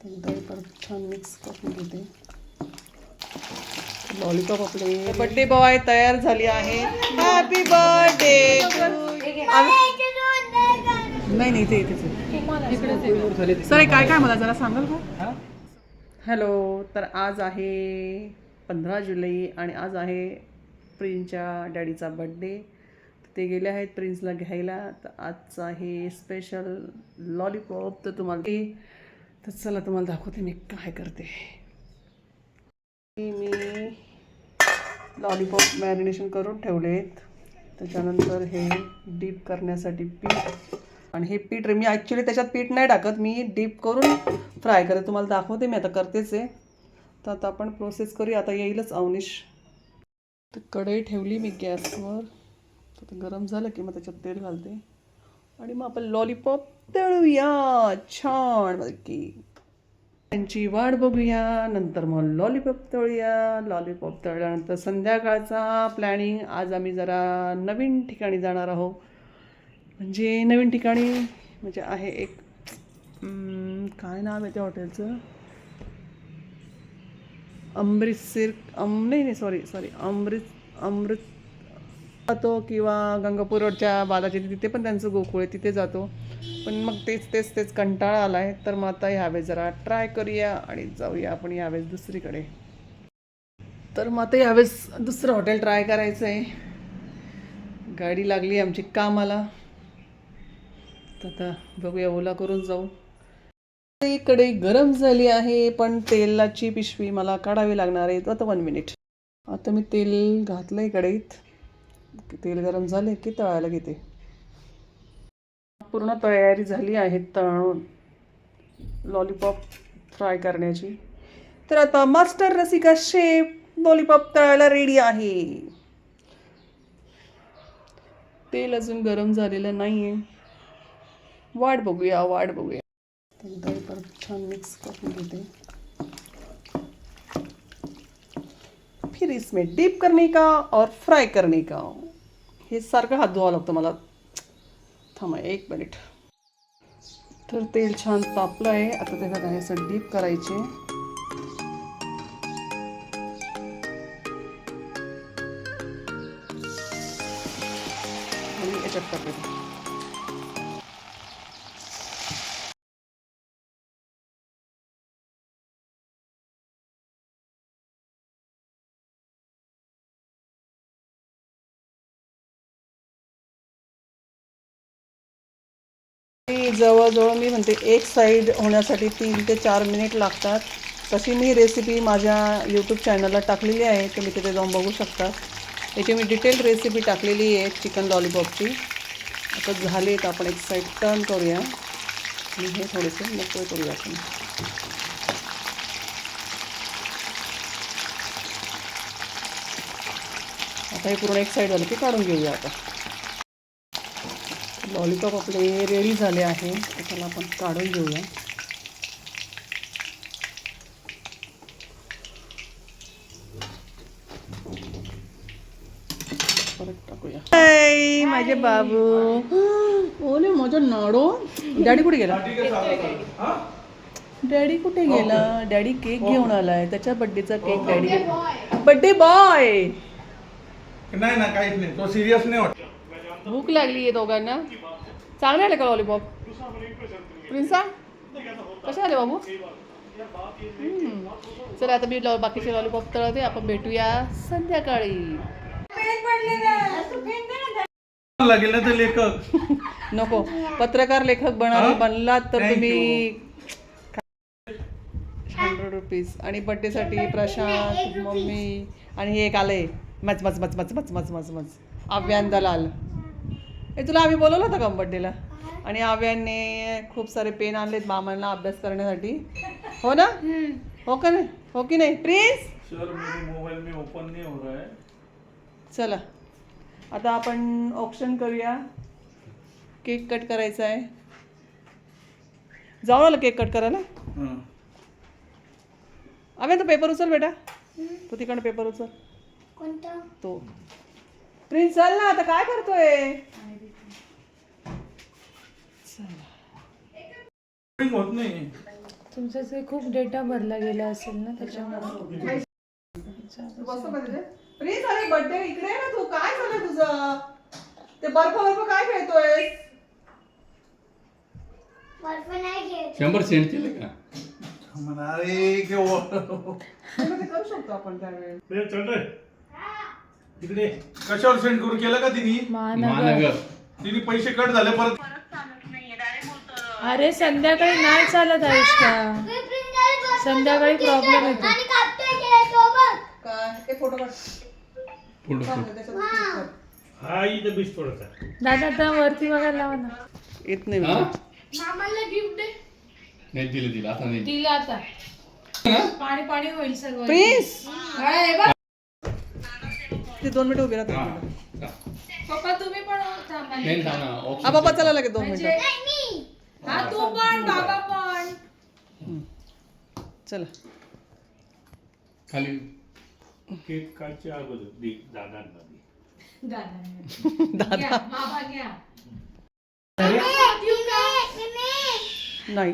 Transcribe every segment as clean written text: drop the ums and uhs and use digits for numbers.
तर परत छान मिक्स करून घेते. लॉलीपॉप आपले बर्थडे बॉय तयार झाली आहे. Happy birthday. नाही नाही ते इथेच सर काय काय मला जरा सांगाल का? हॅलो. तर आज आहे 15 जुलै आणि आज आहे प्रिन्सच्या डॅडीचा बड्डे. ते गेले आहेत प्रिन्सला घ्यायला. तर आजचं आहे स्पेशल लॉलीपॉप. तर तुम्हाला तर चला तुम्हाला दाखवते मी काय करते. मी लॉलीपॉप मॅरिनेशन करून ठेवलेत. त्याच्यानंतर हे डीप करण्यासाठी पीठ. आणि हे पीठ मी ॲक्च्युली त्याच्यात पीठ नाही टाकत, मी डीप करून फ्राय करते. तुम्हाला दाखवते मी आता करतेच आहे. तर आता आपण प्रोसेस करूया. आता येईलच अवनीश. तर कढई ठेवली मी गॅसवर. तर ते गरम झालं की मग त्याच्यात तेल घालते आणि मग आपण लॉलीपॉप तळूया छान की. त्यांची वाट बघूया. नंतर मग लॉलीपॉप तळूया. लॉलीपॉप तळल्यानंतर संध्याकाळचा प्लॅनिंग. आज आम्ही जरा नवीन ठिकाणी जाणार आहोत. म्हणजे नवीन ठिकाणी म्हणजे आहे एक काय नाव आहे त्या हॉटेलचं, अमृतसर नाही सॉरी अमृत जातो किंवा गंगापूर रोडच्या बालाजी तिथे पण त्यांचं गोकुळ आहे, तिथे जातो. पण मग तेच कंटाळा आला आहे. तर मग आता ह्यावेळेस जरा ट्राय करूया आणि जाऊया आपण यावेळेस दुसरीकडे. तर मग आता यावेळेस दुसरं हॉटेल ट्राय करायचं आहे. गाडी लागली आमची कामाला. तर आता बघूया ओला करून जाऊ. कढई गरम झाली आहे पण तेलाची पिशवी मला काढावी लागणार आहे. आता 1 मिनिट. आता मी तेल घातलंय कढईत. तेल गरम झाले की तळायला घेते. पूर्ण तयारी झाली आहे तळून लॉलीपॉप फ्राय करण्याची. तर आता मास्टर रसिका शेफ लॉलीपॉप तळायला रेडी आहे. तेल अजून गरम झालेलं नाही आहे. वाट बघूया. तर परत छान मिक्स करून घेते. फिर इसमें डीप करने का और फ्राय करने का. हे सारखं हात धुवावं लागतं मला. थांबा 1 मिनिट. तर तेल छान तापलं आहे. आता त्याच्यात आहे असं डीप करायचे. आणि याच्यात टाकायचं. जवळजवळ मी म्हणते एक साईड होण्यासाठी 3 ते 4 मिनिट लागतात. तशी मी रेसिपी माझ्या यूट्यूब चॅनलला टाकलेली आहे. तुम्ही तिथे जाऊन बघू शकता. याची मी डिटेल रेसिपी टाकलेली आहे चिकन लॉलीपॉपची. आता झाले तर आपण एक साईड टर्न करूया आणि हे थोडेसे मोकळे करूया आपण. आता हे पूर्ण एक साईड झालं की काढून घेऊया. आता लॉलीपॉप आपले रेडी झाले आहे. त्याला आपण काढून घेऊया. परत टाकूया. माझे बाबू ओले माझा नाडो. डॅडी कुठे गेला? डॅडी केक घेऊन आलाय. त्याच्या बड्डेचा केक डॅडी. Birthday boy. नाही ना काहीच नाही. तो सिरियस नाही वाटत. भूक लागली आहे दोघांना. चांगले आले का लॉलीपॉप? प्रिन्सा कसे आले बाबू? चला आता मी बाकीचे लॉलीपॉप तळते. आपण भेटूया संध्याकाळी. लागेल ना ते लेखक. नको. पत्रकार लेखक बनलात तर तुम्ही 100 रुपीज. आणि बड्डेसाठी प्रशांत मम्मी आणि हे एक आलंय मच आव्यान दलाल. हे तुला आम्ही बोलवलं होतं का बड्डेला? आणि आव्याने खूप सारे पेन आणलेत मामांना अभ्यास करण्यासाठी. हो ना? हो का नाही? हो की नाही प्रिन्स? सर मेरे मोबाईल में ओपन नहीं हो रहा है. चला आता आपण ऑप्शन करूया. केक कट करायचा आहे. जाऊ आला केक कट करायला. अबे तो पेपर उचल बेटा. तो तिकडनं पेपर उचल. कोणता? तो. प्रिन्स चल ना. आता काय करतोय? होत नाही. तुमचा ते खूप डेटा भरला गेला असेल ना त्याच्यामुळे. प्लीज अरे बर्थडे इकडे आहे ना तू. काय झालं तुझं? ते बर्फ काय खेळतोय? 100 सेंट केलं का? अरे ते करू शकतो आपण त्यावेळेस. चल रे तिकडे कशावर सेंड करू केलं का तिने? महानगर. तिने पैसे कट झाले परत. अरे संध्याकाळी नाही चालत आयुष्का, संध्याकाळी प्रॉब्लेम येतो. काय ते फोटो काढ. फोटो हा इथं बीस थोडासा. दादा आता वरती बघायला लावा ना. येत नाही हा? मला. मामाला गिफ्ट दे. नाही दिलं आता नाही. दिलं आता. पाणी पाणी होईल सगळं. प्लीज हे बघ. ते 2 मिनिटं उभे हा. राहतात. पप्पा तुम्ही पण थांबा. नाही थांब ना, आ बाबा चला लगेच 2 म्हणजे मिनिटं. हा तू पण बाबा पण. चला खाली केक काढच्या अगोदर दादांना दादा घ्या, बाबा घ्या. नाही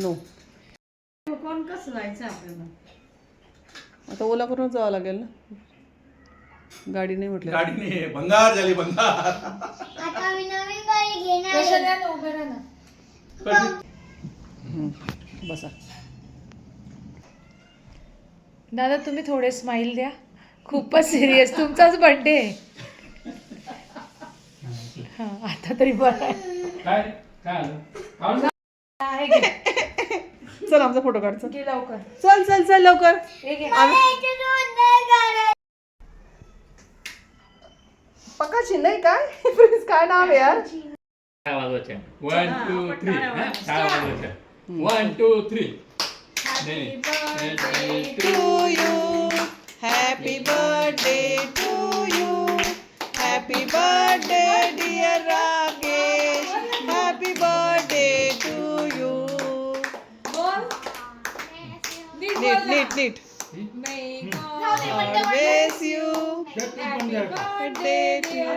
नो. कोण कसं जायचं आपल्याला? आता ओला करूनच जावं लागेल ना. गाडी नाही म्हटलं. गाडीने भंगार झाली भंगार. कशा द्या ना, उभे राहा ना. बसा. दादा तुम्ही थोडे स्माइल द्या. खूपच सिरियस. तुमचाच बर्थडे हा आता तरी बरं आहे. काय काय आलं? आवडलं? आहे घे. चल आमचा फोटो काढ. चल घे लवकर. चल चल चल लवकर. हे घे. पकाची नाही काय. प्लीज काय नाव आहे यार? काय वाजवायच्या? 1 2 3. काय वाजवायच्या? 1 2 3. To you, happy birthday to you, happy birthday dear Rakesh, happy birthday to you. बोल. नीट. Always you, birthday to you,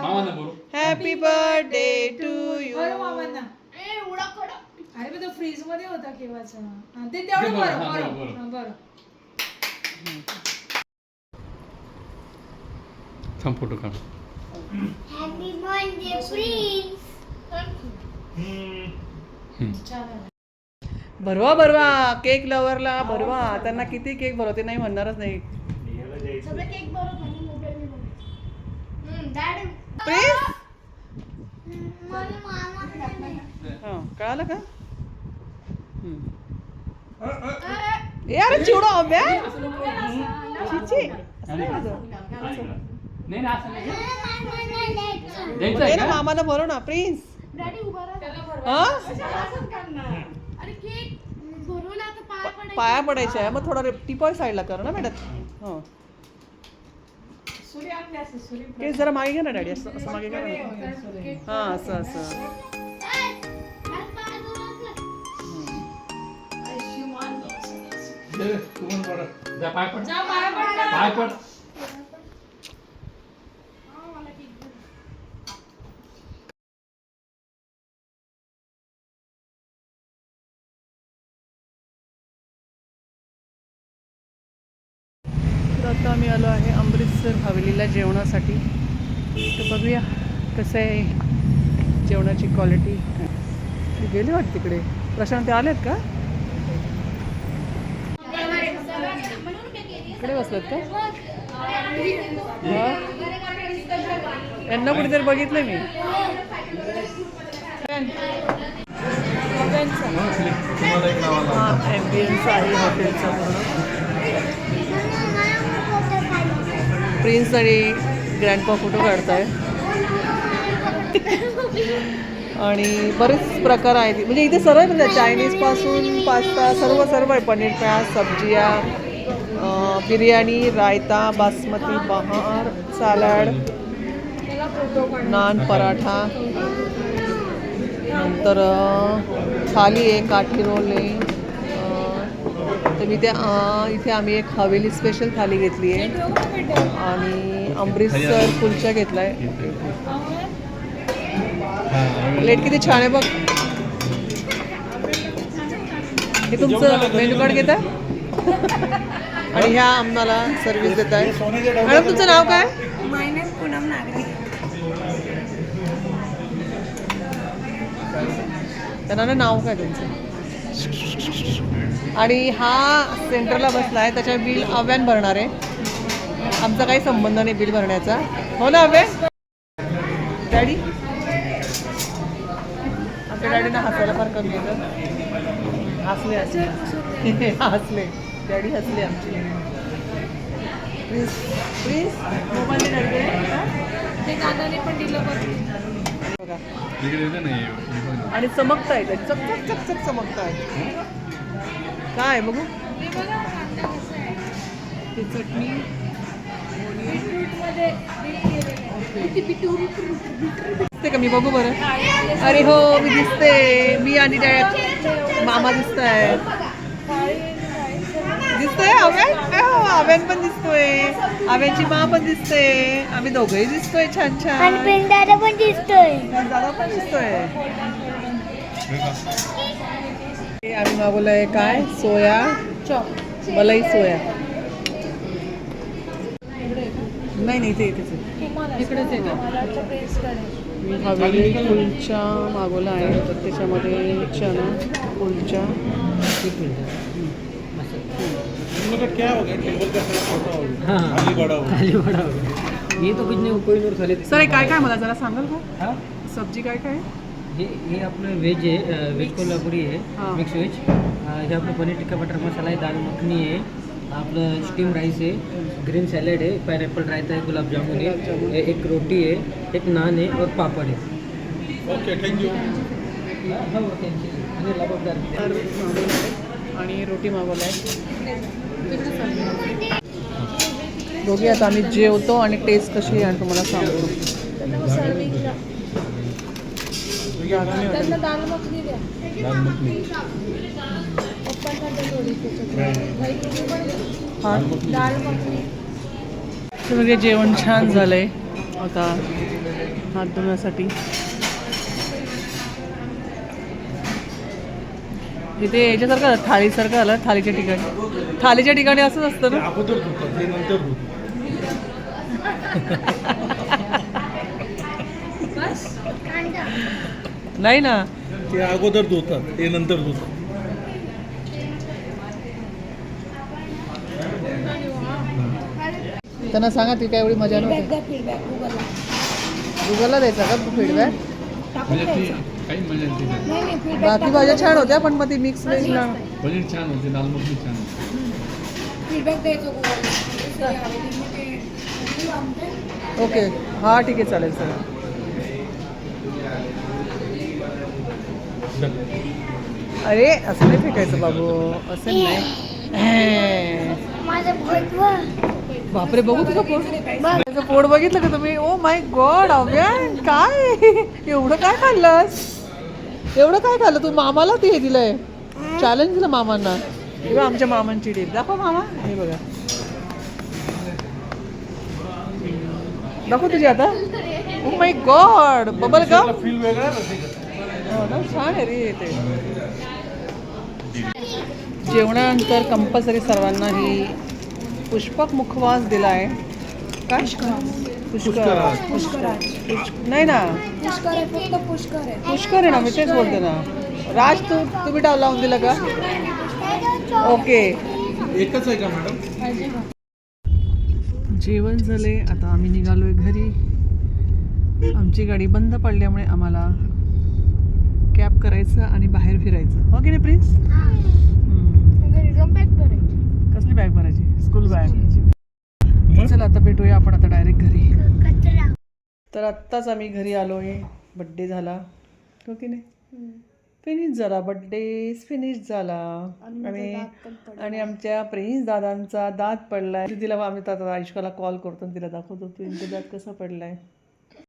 मामांना बोलू. happy birthday to you. बरं मामांना. अरे पण तो फ्रीज मध्ये होता केव्हाचा. हा, ते ते तेवढं बरं, बरं हा, बरं बरं. हा, बरं. थांब फोटो काढ. छान आहे. भरवा केक लवरला भरवा. त्यांना किती केक भरवा ते नाही म्हणणारच नाही. प्लीज. हा कळालं का? यार चिवडा अभ्या. चिची नाही ना असं नाही. द्यायचं ये आहे ना का? मामाला भरव ना प्रिन्स. हा पाया पडायच्या आहे. मग थोडा टिपॉय साईडला कर ना मॅडम. हा केस जरा मागे घ्या ना डॅडी. असं मागे घ्या ना. हा असं तू पण बरं. जा पाय पड. जा, पाया पड ना. पाय पड. तर आता आम्ही आलो आहे अमृतसर हवेलीला जेवणासाठी. तर बघूया कसं आहे जेवणाची क्वालिटी. गेले वाटतं तिकडे. प्रशांत ते आलेत का? इकडे बसलेत का? यांना कुठेतरी बघितलं मी. हा ॲम्बियन्स आहे हॉटेलचा पूर्ण. प्रिन्स आणि ग्रँडपा फोटो काढताय. आणि बरेच प्रकार आहेत. म्हणजे इथे सर्व आहे. चायनीज पासून पास्ता सर्व आहे. पनीर फ्राय, सब्जिया, बिर्याणी, रायता, बासमती, बहार, सॅलड, नान, पराठा, नंतर थाली आहे, काठी रोल आहे. तर मी इथे आम्ही एक हवेली स्पेशल थाली घेतली आहे आणि अमृतसर कुलचा घेतला आहे. प्लेट किती छान आहे बघ. हे तुमचं मेन्यू कार्ड घेता आणि ह्या आम्हाला सर्व्हिस देत आहे. मॅडम तुमचं नाव काय? पूनम नागरे. त्यांना नाव काय तुमचं? आणि हा सेंटरला बसला आहे, त्याच्या बिल अव्यान भरणार आहे. आमचा काही संबंध नाही बिल भरण्याचा. हो ना अव्या? डॅडी आमच्या डॅडीनं हसायला फार कमी येतं. हसले हसले हसले डॅडी हसले आमचे. प्लीज प्लीज मोबाईल ते दादाने पण दिलं बघा आणि चमकताय चक चक चक चक चमकताय. काय बघू ती चटणी दिसते का मी बघू बरं. अरे हो मी दिसते. मी आणि मामा दिसत आहेत. दिसतोय आव्यान पण दिसतोय. आव्यांची मा पण दिसते. आम्ही दोघंही दिसतोय छान छान. दादा पण दिसतोय. दादा पण दिसतोय. आम्ही मागवलंय काय सोया चॉप मलाई सोया. नाही इथे इथेच इकडेच आहे का? मी हवेली कुलचा मागवला आहे, तर त्याच्यामध्ये चना कुलचा. क्या हो गया टेबल का साइज छोटा हो गया खाली बड़ा हो गया. ये तो कुछ नहीं कोई नूर खाली. सर काय काय मला जरा सांगाल का? हाँ सब्जी काय काय? ये आपलं व्हेज आहे, व्हेज कोल्हापुरी हाँ. आहे, मिक्स व्हेज. हे आपलं पनीर टिक्का बटर मसाला आहे, दाल मखनी आहे, आपलं स्टीम राईस आहे, ग्रीन सॅलड आहे, पायनॅपल रायता आहे, गुलाबजामुन आहे, एक रोटी आहे, एक नान आहे और पापड आहे. Okay thank you. हो आणि लबाबदार. तर मागवलं आहे आणि रोटी मागवलं आहे. दोघी आता आम्ही जेवतो आणि टेस्ट कशी आहे आणि तुम्हाला सांगतो. जागा नाही वाटत. दाल मखनी द्या. हा दाल मखनी. तर म्हणजे जेवण छान झालंय. आता हात धुण्यासाठी इथे याच्यासारखं आलं, थाळीसारखं आलं. थालीच्या ठिकाणी असंच असतं ते ना. अगोदर धुतात ते नंतर धुतात. नाही ना ते अगोदर धुतात ते नंतर धुतात. त्यांना सांगा ती काय एवढी मजा नव्हती. फीडबॅक गुगलला द्यायचा का फीडबॅक? म्हणजे ती काही मजा नाही तिच्यात. नाही बाकी भाज्या छान होत्या पण मग ती मिक्स व्हेजला. पनीर छान होते, दाल मखनी छान होती. फीडबॅक द्यायचो ओके हा ठीक आहे चालेल सर. अरे असं नाही फेकायचं बाबू, असं नाही. बापरे बघू तुझं पोट. त्याचं पोट बघितलं का तुम्ही? ओ माय गॉड अव्या काय एवढं काय खाल्लंस? एवढं काय खाल्लं तू? मामाला ते हे दिलंय, चॅलेंज दिलं मामांना. हे बघा आमच्या मामांची डीप दाखव मामा. हे बघा दाखव तुझी आता. Oh my God bubble gum. Feel वेगळा आहे. हो ना छान आहे रे ते. जेवणानंतर कंपल्सरी सर्वांना ही पुष्पक मुखवास दिला आहे. काय पुष्कर नाही ना पुष्कर आहे, फक्त पुष्कर आहे. पुष्कर आहे ना, मी तेच बोलते ना. राज तुम्ही डाव लावून दिलं का? ओके एकच आहे का मॅडम? जेवण झाले. आता आम्ही निघालोय घरी. आमची गाडी बंद पडल्यामुळे आम्हाला कॅब करायचं आणि बाहेर फिरायचं. हो की नाही प्रिन्स? कसली बॅग भरायची? School bag. चला आता भेटूया आपण आता डायरेक्ट घरी. तर आत्ताच आम्ही घरी आलोय. बड्डे झाला हो की नाही? फिनिश झाला बड्डे, फिनिश झाला. आणि आमच्या प्रिन्स दादांचा दात पडलाय. तिला आम्ही आता आयुष्काला कॉल करतो आणि तिला दाखवतो प्रिन्सचा दात कसा पडलाय.